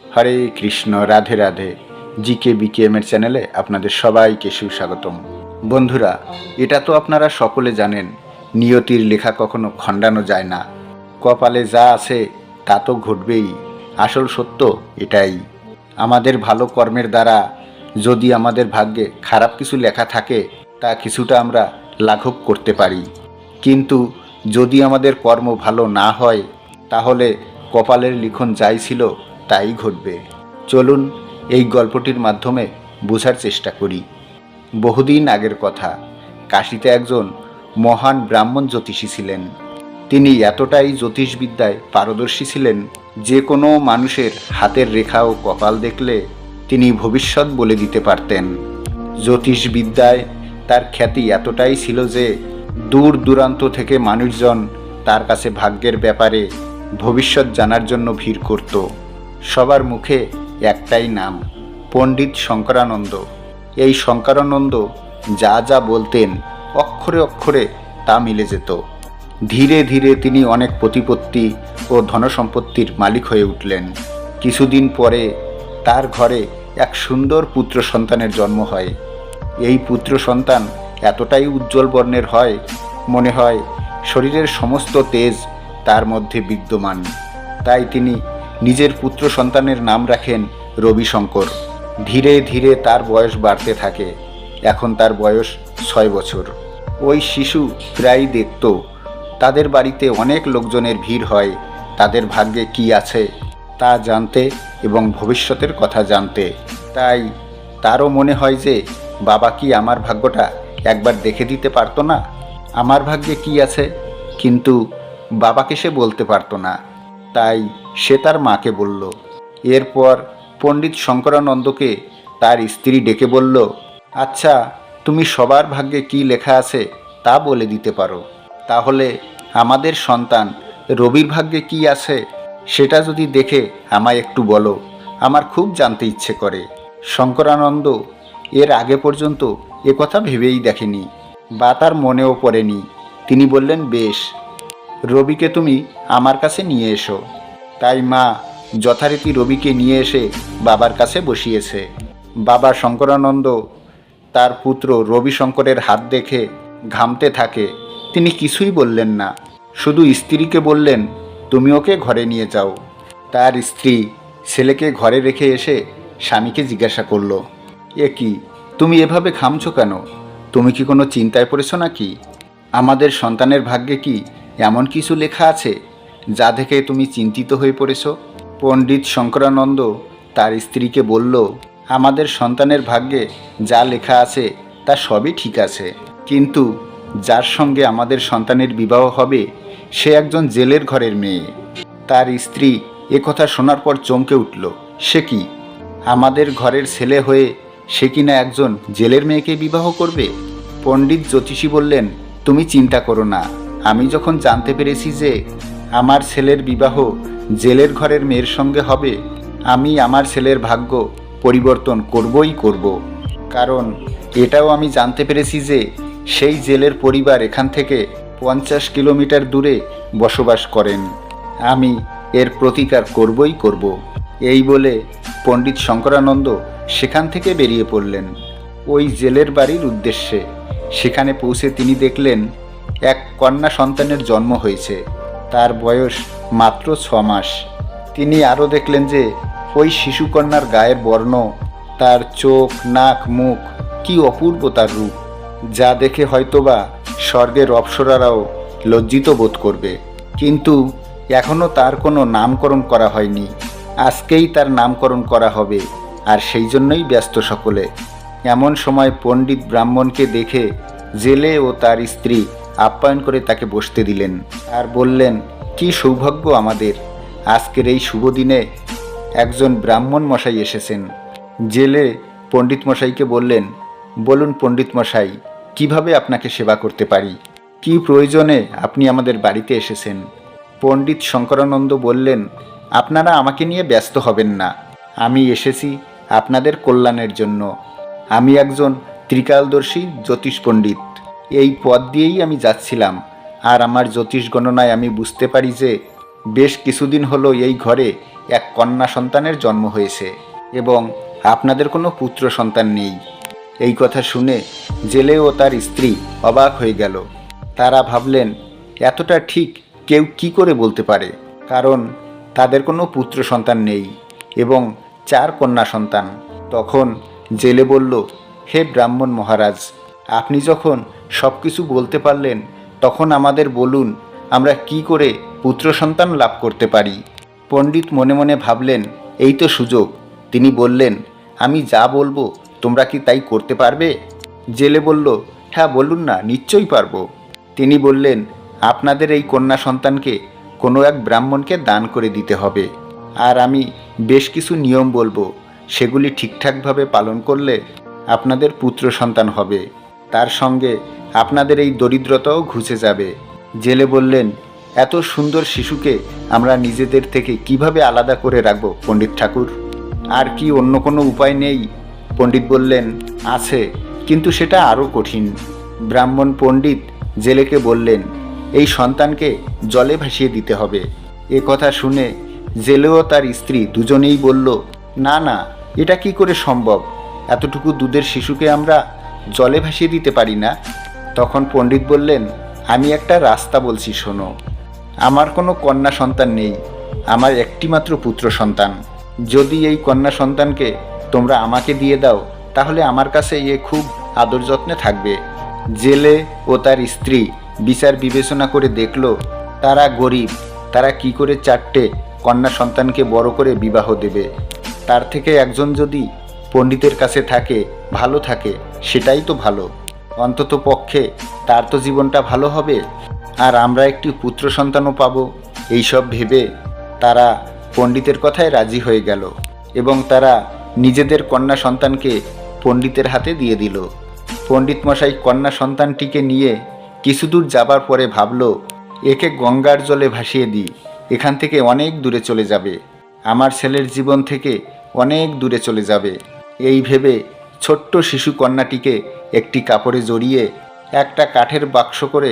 হরে Krishna, Radhe Radhe. GK BKM এর চ্যানেলে আপনাদের সবাইকে সুস্বাগতম। বন্ধুরা, এটা তো আপনারা সকলে জানেন, নিয়তির লেখা কখনো খণ্ডানো যায় না। কপালে যা আছে তা তো ঘটবেই। আসল সত্য এটাই। আমাদের ভালো কর্মের দ্বারা যদি আমাদের ভাগ্যে খারাপ কিছু লেখা থাকে, তা কিছুটা আমরা লাঘব করতে পারি। কিন্তু যদি আমাদের কর্ম ভালো না হয়, তাহলে কপালের লিখন যাই ছিল তাই ঘটবে। চলুন এই গল্পটির মাধ্যমে বোঝার চেষ্টা করি। বহুদিন আগের কথা, কাশীতে একজন মহান ব্রাহ্মণ জ্যোতিষী ছিলেন। তিনি এতটাই জ্যোতিষবিদ্যায় পারদর্শী ছিলেন, যে কোনো মানুষের হাতের রেখা ও কপাল দেখলে তিনি ভবিষ্যৎ বলে দিতে পারতেন। জ্যোতিষবিদ্যায় তার খ্যাতি এতটাই ছিল যে দূর দূরান্ত থেকে মানুষজন তার কাছে ভাগ্যের ব্যাপারে ভবিষ্যৎ জানার জন্য ভিড় করত। সবার মুখে একটাই নাম, পণ্ডিত শঙ্করানন্দ। এই শঙ্করানন্দ যা যা বলতেন, অক্ষরে অক্ষরে তা মিলে যেত। ধীরে ধীরে তিনি অনেক প্রতিপত্তি ও ধনসম্পত্তির মালিক হয়ে উঠলেন। কিছুদিন পরে তার ঘরে এক সুন্দর পুত্র সন্তানের জন্ম হয়। এই পুত্র সন্তান এতটাই উজ্জ্বল বর্ণের হয়, মনে হয় শরীরের সমস্ত তেজ তার মধ্যে বিদ্যমান। তাই তিনি নিজের পুত্র সন্তানের নাম রাখেন রবিশঙ্কর। ধীরে ধীরে তার বয়স বাড়তে থাকে। এখন তার বয়স 6 বছর। ওই শিশু প্রায়ই দেখত তাদের বাড়িতে অনেক লোকজনের ভিড় হয়, তাদের ভাগ্যে কি আছে তা জানতে এবং ভবিষ্যতের কথা জানতে। তাই তারও মনে হয় যে বাবা কি আমার ভাগ্যটা একবার দেখে দিতে পারতো না, আমার ভাগ্যে কি আছে। কিন্তু বাবাকে সে বলতে পারতো না। তাই সে তার মাকে বলল। এরপর পণ্ডিত শঙ্করানন্দকে তার স্ত্রী ডেকে বলল, আচ্ছা, তুমি সবার ভাগ্যে কি লেখা আছে তা বলে দিতে পারো, তাহলে আমাদের সন্তান রবির ভাগ্যে কি আছে সেটা যদি দেখে আমায় একটু বলো, আমার খুব জানতে ইচ্ছে করে। শঙ্করানন্দ এর আগে পর্যন্ত কথা ভেবেই দেখেনি বা তার মনেও পড়েনি। তিনি বললেন, বেশ, রবিকে তুমি আমার কাছে নিয়ে এসো। তাই মা যথারীতি রবিকে নিয়ে এসে বাবার কাছে বসিয়েছে। বাবা শঙ্করানন্দ তার পুত্র রবিশঙ্করের হাত দেখে ঘামতে থাকে। তিনি কিছুই বললেন না, শুধু স্ত্রীকে বললেন, তুমি ওকে ঘরে নিয়ে যাও। তার স্ত্রী ছেলেকে ঘরে রেখে এসে স্বামীকে জিজ্ঞাসা করল, এ কি, তুমি এভাবে ঘামছো কেন? তুমি কি কোনো চিন্তায় পড়েছো নাকি? আমাদের সন্তানের ভাগ্যে কি এমন কিছু লেখা আছে যা দেখে তুমি চিন্তিত হয়ে পড়েছো? পণ্ডিত শঙ্করানন্দ তার স্ত্রীকে বলল, আমাদের সন্তানের ভাগ্যে যা লেখা আছে তা সবই ঠিক আছে, কিন্তু যার সঙ্গে আমাদের সন্তানের বিবাহ হবে সে একজন জেলের ঘরের মেয়ে। তার স্ত্রী কথা শোনার পর চমকে উঠল, সে কি, আমাদের ঘরের ছেলে হয়ে সে কিনা একজন জেলের মেয়েকে বিবাহ করবে? পণ্ডিত জ্যোতিষী বললেন, তুমি চিন্তা করো না, আমি যখন জানতে পেরেছি যে আমার ছেলের বিবাহ জেলের ঘরের মেয়ের সঙ্গে হবে, আমি আমার ছেলের ভাগ্য পরিবর্তন করবই করব। কারণ এটাও আমি জানতে পেরেছি যে সেই জেলের পরিবার এখান থেকে 50 কিলোমিটার দূরে বসবাস করেন। আমি এর প্রতিকার করবই করব। এই বলে পণ্ডিত শঙ্করানন্দ সেখান থেকে বেরিয়ে পড়লেন ওই জেলের বাড়ির উদ্দেশ্যে। সেখানে পৌঁছে তিনি দেখলেন এক কন্যা সন্তানের জন্ম হয়েছে। তার বয়স মাত্র 6 মাস। তিনি আরও দেখলেন যে ওই শিশুকন্যার গায়ের বর্ণ, তার চোখ, নাক, মুখ, কি অপূর্ব তার রূপ, যা দেখে হয়তোবা স্বর্গের অপ্সরারাও লজ্জিত বোধ করবে। কিন্তু এখনও তার কোনো নামকরণ করা হয়নি। আজকেই তার নামকরণ করা হবে, আর সেই জন্যই ব্যস্ত সকলে। এমন সময় পণ্ডিত ব্রাহ্মণকে দেখে জেলে ও তার স্ত্রী আপ্যায়ন করে তাকে বসতে দিলেন আর বললেন, কি সৌভাগ্য আমাদের, আজকের এই শুভ দিনে একজন ব্রাহ্মণ মশাই এসেছেন। জেলে পণ্ডিত মশাইকে বললেন, বলুন পণ্ডিত মশাই, কিভাবে আপনাকে সেবা করতে পারি? কি প্রয়োজনে আপনি আমাদের বাড়িতে এসেছেন? পণ্ডিত শঙ্করানন্দ বললেন, আপনারা আমাকে নিয়ে ব্যস্ত হবেন না, আমি এসেছি আপনাদের কল্যাণের জন্য। আমি একজন ত্রিকালদর্শী জ্যোতিষ পণ্ডিত। এই পথ দিয়েই আমি যাচ্ছিলাম, আর আমার জ্যোতিষ গণনায় আমি বুঝতে পারি যে বেশ কিছুদিন হলো এই ঘরে এক কন্যা সন্তানের জন্ম হয়েছে এবং আপনাদের কোনো পুত্র সন্তান নেই। এই কথা শুনে জেলে ও তার স্ত্রী অবাক হয়ে গেল। তারা ভাবলেন, এতটা ঠিক কেউ কি করে বলতে পারে, কারণ তাদের কোনো পুত্র সন্তান নেই এবং 4 কন্যা সন্তান। তখন জেলে বলল, হে ব্রাহ্মণ মহারাজ, আপনি যখন সব কিছু বলতে পারলেন তখন আমাদের বলুন আমরা কি করে পুত্র সন্তান লাভ করতে পারি। পণ্ডিত মনে মনে ভাবলেন, এই তো সুযোগ। তিনি বললেন, আমি যা বলবো তোমরা কি তাই করতে পারবে? জেলে বলল, হ্যাঁ বলুন না, নিশ্চয়ই পারবো। তিনি বললেন, আপনাদের এই কন্যা সন্তানকে কোনো এক ব্রাহ্মণকে দান করে দিতে হবে, আর আমি বেশ কিছু নিয়ম বলবো, সেগুলি ঠিকঠাকভাবে পালন করলে আপনাদের পুত্র সন্তান হবে। তার সঙ্গে আপনাদের এই দরিদ্রতাও ঘুচে যাবে। জেলে বললেন, এত সুন্দর শিশুকে আমরা নিজেদের থেকে কিভাবে আলাদা করে রাখব পণ্ডিত ঠাকুর? আর কি অন্য কোনো উপায় নেই? পণ্ডিত বললেন, আছে, কিন্তু সেটা আরও কঠিন। ব্রাহ্মণ পণ্ডিত জেলেকে বললেন, এই সন্তানকে জলে ভাসিয়ে দিতে হবে। এ কথা শুনে জেলে ও তার স্ত্রী দুজনেই বলল, না না, এটা কি করে সম্ভব? এতটুকু দুধের শিশুকে আমরা জলে ভাসিয়ে দিতে পারি না। তখন পণ্ডিত বললেন, আমি একটা রাস্তা বলছি, শোনো। আমার কোনো কন্যা সন্তান নেই, আমার একটিমাত্র পুত্র সন্তান। যদি এই কন্যা সন্তানকে তোমরা আমাকে দিয়ে দাও তাহলে আমার কাছে এ খুব আদর যত্নে থাকবে। জেলে ও তার স্ত্রী বিচার বিবেচনা করে দেখল তারা গরিব, তারা কি করে 4টে কন্যা সন্তানকে বড় করে বিবাহ দেবে। তার থেকে একজন যদি পণ্ডিতের কাছে থাকে, ভালো থাকে, সেটাই তো ভালো। অন্তত পক্ষে তার তো জীবনটা ভালো হবে, আর আমরা একটি পুত্র সন্তানও পাব। এইসব ভেবে তারা পণ্ডিতের কথায় রাজি হয়ে গেল এবং তারা নিজেদের কন্যা সন্তানকে পণ্ডিতের হাতে দিয়ে দিল। পণ্ডিত মশাই কন্যা সন্তানটিকে নিয়ে কিছু দূর যাবার পরে ভাবল, একে গঙ্গার জলে ভাসিয়ে দিই, এখান থেকে অনেক দূরে চলে যাবে, আমার ছেলের জীবন থেকে অনেক দূরে চলে যাবে। এই ভেবে ছোট্ট শিশু কন্যাটিকে একটি কাপড়ে জড়িয়ে একটা কাঠের বাক্স করে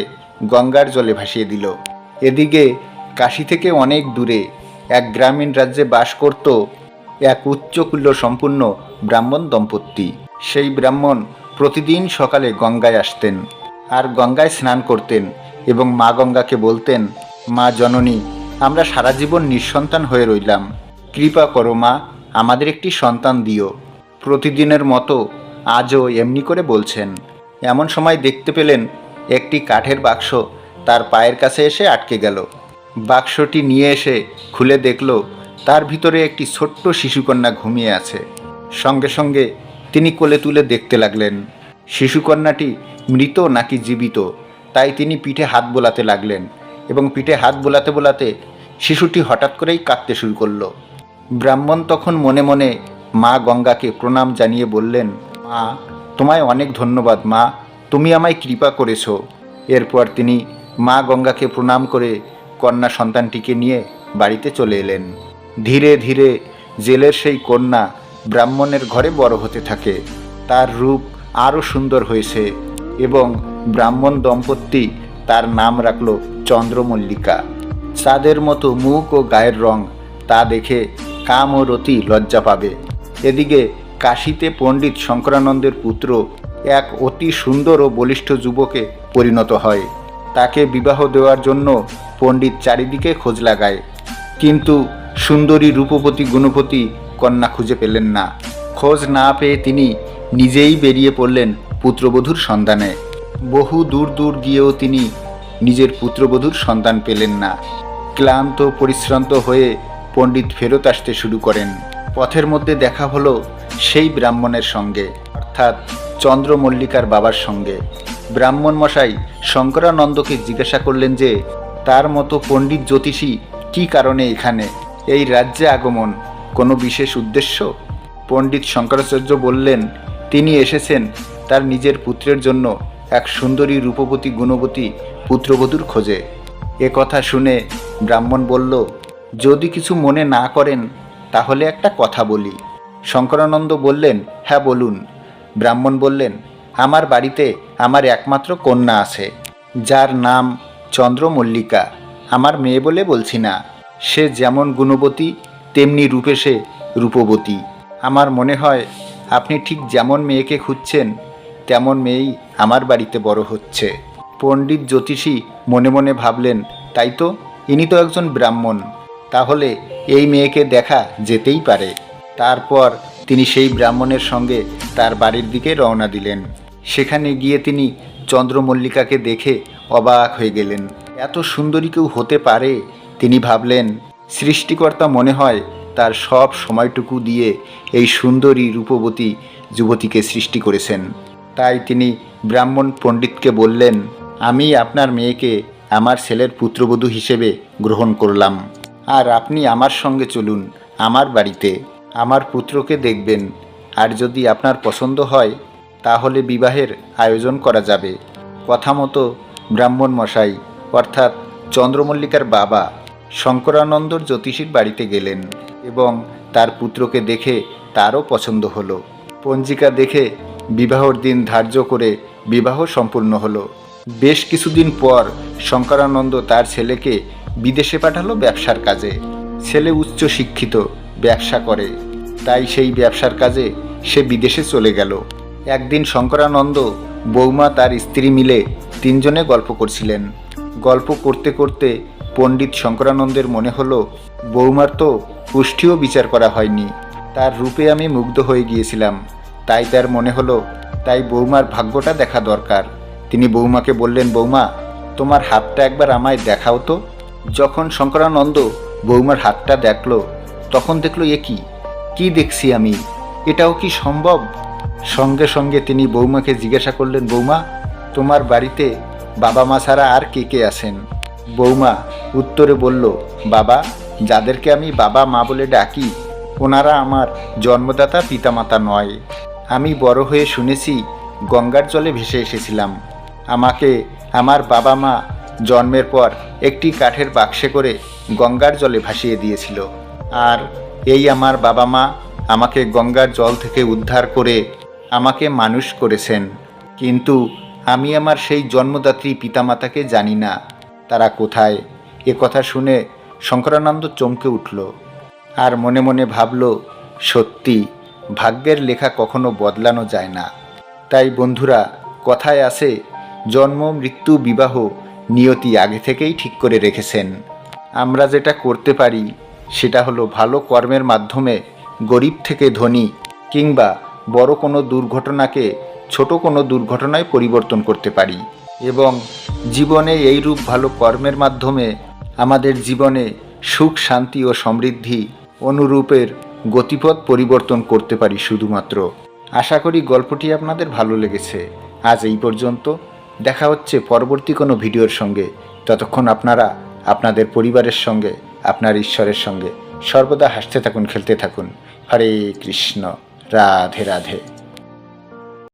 গঙ্গার জলে ভাসিয়ে দিল। এদিকে কাশী থেকে অনেক দূরে এক গ্রামীণ রাজ্যে বাস করত এক উচ্চকুল্য সম্পূর্ণ ব্রাহ্মণ দম্পতি। সেই ব্রাহ্মণ প্রতিদিন সকালে গঙ্গায় আসতেন আর গঙ্গায় স্নান করতেন এবং মা গঙ্গাকে বলতেন, মা জননী, আমরা সারা জীবন নিঃসন্তান হয়ে রইলাম, কৃপা করো মা, আমাদের একটি সন্তান দিও। প্রতিদিনের মতো আজও এমনি করে বলছেন। এমন সময় দেখতে পেলেন একটি কাঠের বাক্স তার পায়ের কাছে এসে আটকে গেল। বাক্সটি নিয়ে এসে খুলে দেখল তার ভিতরে একটি ছোট্ট শিশুকন্যা ঘুমিয়ে আছে। সঙ্গে সঙ্গে তিনি কোলে তুলে দেখতে লাগলেন শিশুকন্যাটি মৃত নাকি জীবিত। তাই তিনি পিঠে হাত বোলাতে লাগলেন এবং পিঠে হাত বোলাতে বোলাতে শিশুটি হঠাৎ করেই কাঁদতে শুরু করলো। ব্রাহ্মণ তখন মনে মনে মা গঙ্গাকে প্রণাম জানিয়ে বললেন, মা, তোমায় অনেক ধন্যবাদ মা, তুমি আমায় কৃপা করেছ। এরপর তিনি মা গঙ্গাকে প্রণাম করে কন্যা সন্তানটিকে নিয়ে বাড়িতে চলে এলেন। ধীরে ধীরে জেলের সেই কন্যা ব্রাহ্মণের ঘরে বড় হতে থাকে। তার রূপ আরও সুন্দর হয়েছে এবং ব্রাহ্মণ দম্পতি তার নাম রাখল চন্দ্রমল্লিকা। চাঁদের মতো মুখ ও গায়ের রং, তা দেখে কাম ও রতি লজ্জা পাবে। এদিকে কাশীতে পণ্ডিত শঙ্করানন্দের পুত্র এক অতি সুন্দর ও বলিষ্ঠ যুবকে পরিণত হয়। তাকে বিবাহ দেওয়ার জন্য পণ্ডিত চারিদিকে খোঁজ লাগায়, কিন্তু সুন্দরী রূপবতী গুণবতী কন্যা খুঁজে পেলেন না। খোঁজ না পেয়ে তিনি নিজেই বেরিয়ে পড়লেন পুত্রবধূর সন্ধানে। বহু দূর দূর গিয়েও তিনি নিজের পুত্রবধূর সন্তান পেলেন না। ক্লান্ত পরিশ্রান্ত হয়ে পণ্ডিত ফেরত আসতে শুরু করেন। পথের মধ্যে দেখা হলো সেই ব্রাহ্মণের সঙ্গে, অর্থাৎ চন্দ্রমল্লিকার বাবার সঙ্গে। ব্রাহ্মণ মশাই শঙ্করানন্দকে জিজ্ঞাসা করলেন যে তার মতো পণ্ডিত জ্যোতিষী কী কারণে এখানে এই রাজ্যে আগমন, কোনো বিশেষ উদ্দেশ্য? পণ্ডিত শঙ্করাচার্য বললেন, তিনি এসেছেন তার নিজের পুত্রের জন্য এক সুন্দরী রূপবতী গুণবতী পুত্রবধূর খোঁজে। এ কথা শুনে ব্রাহ্মণ বলল, যদি কিছু মনে না করেন তাহলে একটা কথা বলি। শঙ্করানন্দ বললেন, হ্যাঁ বলুন। ব্রাহ্মণ বললেন, আমার বাড়িতে আমার একমাত্র কন্যা আছে, যার নাম চন্দ্রমল্লিকা। আমার মেয়ে বলে বলছি না, সে যেমন গুণবতী তেমনি রূপে সে রূপবতী। আমার মনে হয় আপনি ঠিক যেমন মেয়েকে খুঁজছেন তেমন মেয়েই আমার বাড়িতে বড় হচ্ছে। পণ্ডিত জ্যোতিষী মনে মনে ভাবলেন, তাই তো, ইনি তো একজন ব্রাহ্মণ, তাহলে এই মেয়েকে দেখা যেতেই পারে। তারপর তিনি সেই ব্রাহ্মণের সঙ্গে তার বাড়ির দিকে রওনা দিলেন। সেখানে গিয়ে তিনি চন্দ্রমল্লিকাকে দেখে অবাক হয়ে গেলেন। এত সুন্দরী কেউ হতে পারে? তিনি ভাবলেন, সৃষ্টিকর্তা মনে হয় তার সব সময়টুকু দিয়ে এই সুন্দরী রূপবতী যুবতীকে সৃষ্টি করেছেন। তাই তিনি ব্রাহ্মণ পণ্ডিতকে বললেন, আমি আপনার মেয়েকে আমার ছেলের পুত্রবধূ হিসেবে গ্রহণ করলাম, আর আপনি আমার সঙ্গে চলুন আমার বাড়িতে, আমার পুত্রকে দেখবেন, আর যদি আপনার পছন্দ হয় তাহলে বিবাহের আয়োজন করা যাবে। কথা মতো ব্রাহ্মণ মশাই অর্থাৎ চন্দ্রমল্লিকার বাবা শঙ্করানন্দর জ্যোতিষীর বাড়িতে গেলেন এবং তার পুত্রকে দেখে তারও পছন্দ হলো। পঞ্জিকা দেখে বিবাহর দিন ধার্য করে বিবাহ সম্পূর্ণ হলো। বেশ কিছুদিন পর শঙ্করানন্দ তার ছেলেকে বিদেশে পাঠালো ব্যবসার কাজে। ছেলে উচ্চ শিক্ষিত, ব্যবসা করে, তাই সেই ব্যবসার কাজে সে বিদেশে চলে গেল। একদিন শঙ্করানন্দ, বৌমা, তার স্ত্রী মিলে তিনজনে গল্প করছিলেন। গল্প করতে করতে পণ্ডিত শঙ্করানন্দের মনে হলো, বৌমার তো পুষ্টিও বিচার করা হয়নি, তার রূপে আমি মুগ্ধ হয়ে গিয়েছিলাম, তাই তার মনে হলো তাই বৌমার ভাগ্যটা দেখা দরকার। তিনি বৌমাকে বললেন, বৌমা, তোমার হাতটা একবার আমায় দেখাও তো। যখন শঙ্করানন্দ বৌমার হাতটা দেখল তখন দেখল, এ কি দেখছি আমি, এটাও কি সম্ভব? সঙ্গে সঙ্গে তিনি বৌমাকে জিজ্ঞাসা করলেন, বৌমা, তোমার বাড়িতে বাবা মা ছাড়া আর কে কে আছেন? বৌমা উত্তরে বলল, বাবা, যাদেরকে আমি বাবা মা বলে ডাকি ওনারা আমার জন্মদাতা পিতামাতা নয়। আমি বড় হয়ে শুনেছি গঙ্গার জলে ভেসে এসেছিলাম। আমাকে আমার বাবা মা জন্মের পর একটি কাঠের বাক্সে করে গঙ্গার জলে ভাসিয়ে দিয়েছিল, আর এই আমার বাবা মা আমাকে গঙ্গার জল থেকে উদ্ধার করে আমাকে মানুষ করেছেন। কিন্তু আমি আমার সেই জন্মদাত্রী পিতামাতাকে জানি না, তারা কোথায়? এ কথা শুনে শঙ্করানন্দ চমকে উঠল আর মনে মনে ভাবল, সত্যি ভাগ্যের লেখা কখনো বদলানো যায় না। তাই বন্ধুরা, কথায় আছে, জন্ম মৃত্যু বিবাহ নিয়তি আগে থেকেই ঠিক করে রেখেছেন। আমরা যেটা করতে পারি সেটা হলো ভালো কর্মের মাধ্যমে গরিব থেকে ধনী কিংবা বড় কোনো দুর্ঘটনাকে ছোট কোনো দুর্ঘটনায় পরিবর্তন করতে পারি এবং জীবনে এইরূপ ভালো কর্মের মাধ্যমে আমাদের জীবনে সুখ শান্তি ও সমৃদ্ধি অনুরূপের গতিপথ পরিবর্তন করতে পারি শুধুমাত্র। আশা করি গল্পটি আপনাদের ভালো লেগেছে। আজ এই পর্যন্ত, দেখা হচ্ছে পরবর্তী কোনো ভিডিওর সঙ্গে। ততক্ষণ আপনারা আপনাদের পরিবারের সঙ্গে, আপনার ঈশ্বরের সঙ্গে সর্বদা হাসতে থাকুন, খেলতে থাকুন। হরে কৃষ্ণ, রাধে রাধে।